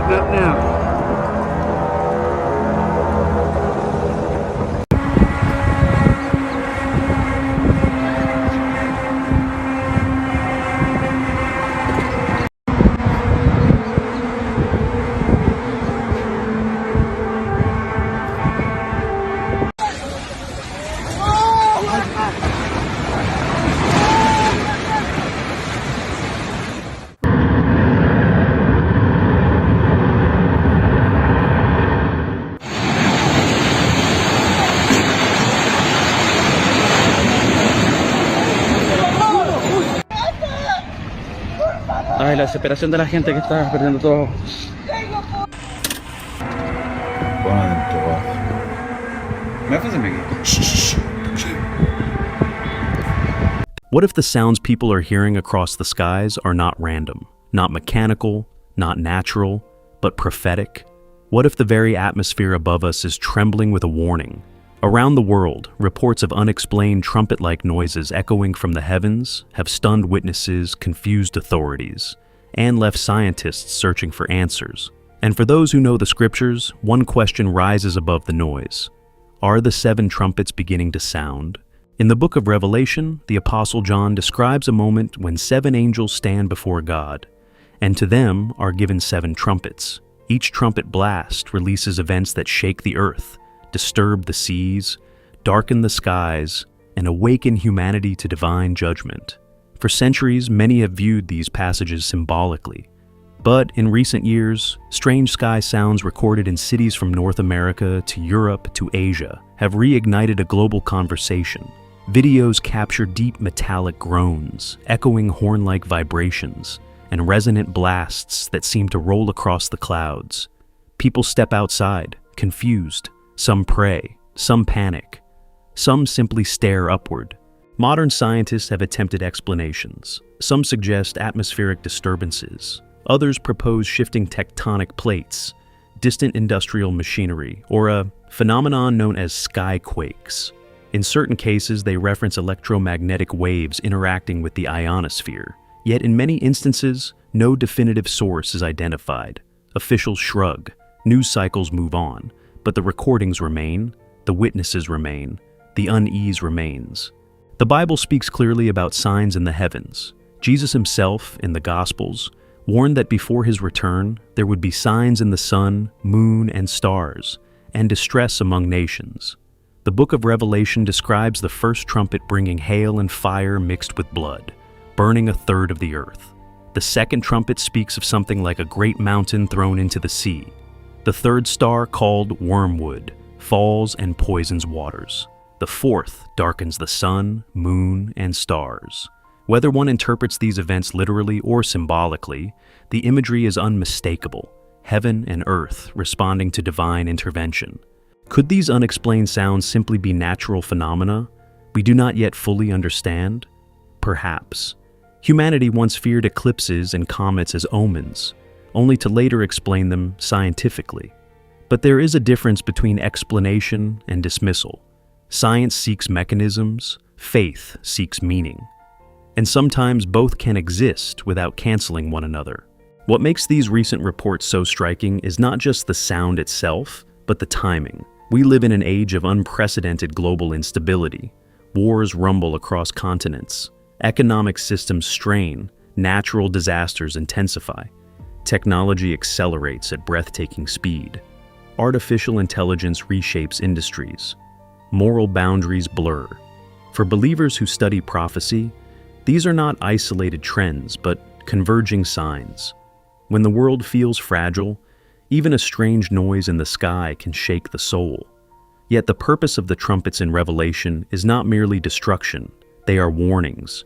Waking up now. Ay, la desesperación de la gente que está perdiendo todo. Pon adentro, What if the sounds people are hearing across the skies are not random, not mechanical, not natural, but prophetic? What if the very atmosphere above us is trembling with a warning? Around the world, reports of unexplained trumpet-like noises echoing from the heavens have stunned witnesses, confused authorities, and left scientists searching for answers. And for those who know the scriptures, one question rises above the noise. Are the seven trumpets beginning to sound? In the book of Revelation, the Apostle John describes a moment when seven angels stand before God, and to them are given seven trumpets. Each trumpet blast releases events that shake the earth, disturb the seas, darken the skies, and awaken humanity to divine judgment. For centuries, many have viewed these passages symbolically. But in recent years, strange sky sounds recorded in cities from North America to Europe to Asia have reignited a global conversation. Videos capture deep metallic groans, echoing horn-like vibrations, and resonant blasts that seem to roll across the clouds. People step outside, confused. Some pray, some panic, some simply stare upward. Modern scientists have attempted explanations. Some suggest atmospheric disturbances. Others propose shifting tectonic plates, distant industrial machinery, or a phenomenon known as skyquakes. In certain cases, they reference electromagnetic waves interacting with the ionosphere. Yet in many instances, no definitive source is identified. Officials shrug, news cycles move on, but the recordings remain, the witnesses remain, the unease remains. The Bible speaks clearly about signs in the heavens. Jesus himself, in the Gospels, warned that before his return, there would be signs in the sun, moon, and stars, and distress among nations. The book of Revelation describes the first trumpet bringing hail and fire mixed with blood, burning a third of the earth. The second trumpet speaks of something like a great mountain thrown into the sea. The third star, called wormwood, falls and poisons waters. The fourth darkens the sun, moon, and stars. Whether one interprets these events literally or symbolically, the imagery is unmistakable: heaven and earth responding to divine intervention. Could these unexplained sounds simply be natural phenomena we do not yet fully understand? Perhaps. Humanity once feared eclipses and comets as omens, only to later explain them scientifically. But there is a difference between explanation and dismissal. Science seeks mechanisms, faith seeks meaning. And sometimes both can exist without canceling one another. What makes these recent reports so striking is not just the sound itself, but the timing. We live in an age of unprecedented global instability. Wars rumble across continents. Economic systems strain. Natural disasters intensify. Technology accelerates at breathtaking speed. Artificial intelligence reshapes industries. Moral boundaries blur. For believers who study prophecy, these are not isolated trends, but converging signs. When the world feels fragile, even a strange noise in the sky can shake the soul. Yet the purpose of the trumpets in Revelation is not merely destruction, they are warnings.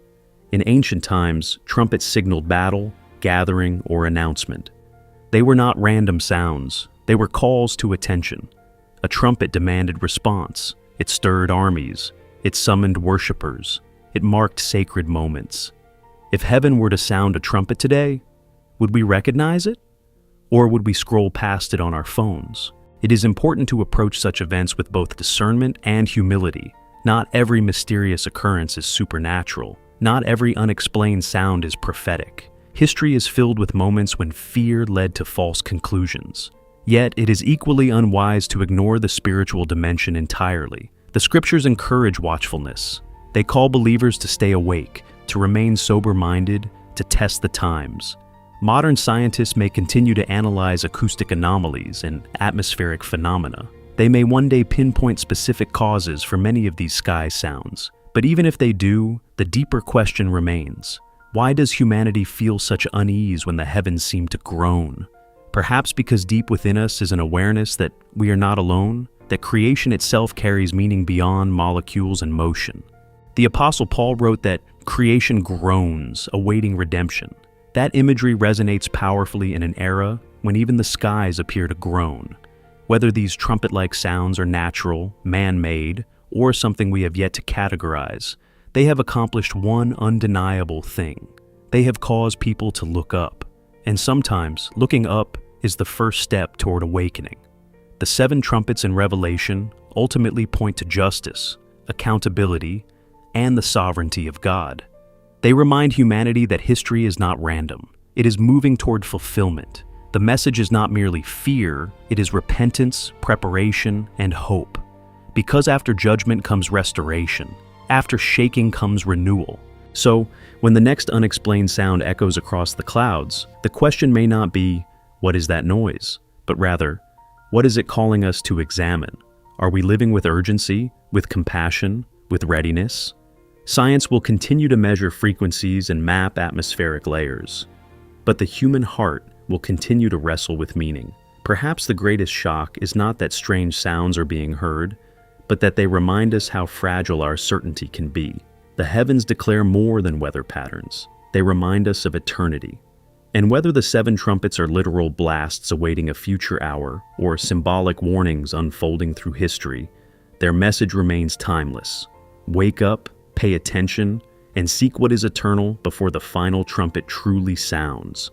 In ancient times, trumpets signaled battle, gathering, or announcement. They were not random sounds, they were calls to attention. A trumpet demanded response. It stirred armies. It summoned worshipers. It marked sacred moments. If heaven were to sound a trumpet today, would we recognize it? Or would we scroll past it on our phones? It is important to approach such events with both discernment and humility. Not every mysterious occurrence is supernatural. Not every unexplained sound is prophetic. History is filled with moments when fear led to false conclusions. Yet, it is equally unwise to ignore the spiritual dimension entirely. The scriptures encourage watchfulness. They call believers to stay awake, to remain sober-minded, to test the times. Modern scientists may continue to analyze acoustic anomalies and atmospheric phenomena. They may one day pinpoint specific causes for many of these sky sounds. But even if they do, the deeper question remains. Why does humanity feel such unease when the heavens seem to groan? Perhaps because deep within us is an awareness that we are not alone, that creation itself carries meaning beyond molecules and motion. The Apostle Paul wrote that creation groans, awaiting redemption. That imagery resonates powerfully in an era when even the skies appear to groan. Whether these trumpet-like sounds are natural, man-made, or something we have yet to categorize, they have accomplished one undeniable thing. They have caused people to look up. And sometimes, looking up is the first step toward awakening. The seven trumpets in Revelation ultimately point to justice, accountability, and the sovereignty of God. They remind humanity that history is not random. It is moving toward fulfillment. The message is not merely fear, it is repentance, preparation, and hope. Because after judgment comes restoration. After shaking comes renewal. So, when the next unexplained sound echoes across the clouds, the question may not be, what is that noise? But rather, what is it calling us to examine? Are we living with urgency, with compassion, with readiness? Science will continue to measure frequencies and map atmospheric layers. But the human heart will continue to wrestle with meaning. Perhaps the greatest shock is not that strange sounds are being heard, but that they remind us how fragile our certainty can be. The heavens declare more than weather patterns. They remind us of eternity. And whether the seven trumpets are literal blasts awaiting a future hour or symbolic warnings unfolding through history, their message remains timeless. Wake up, pay attention, and seek what is eternal before the final trumpet truly sounds.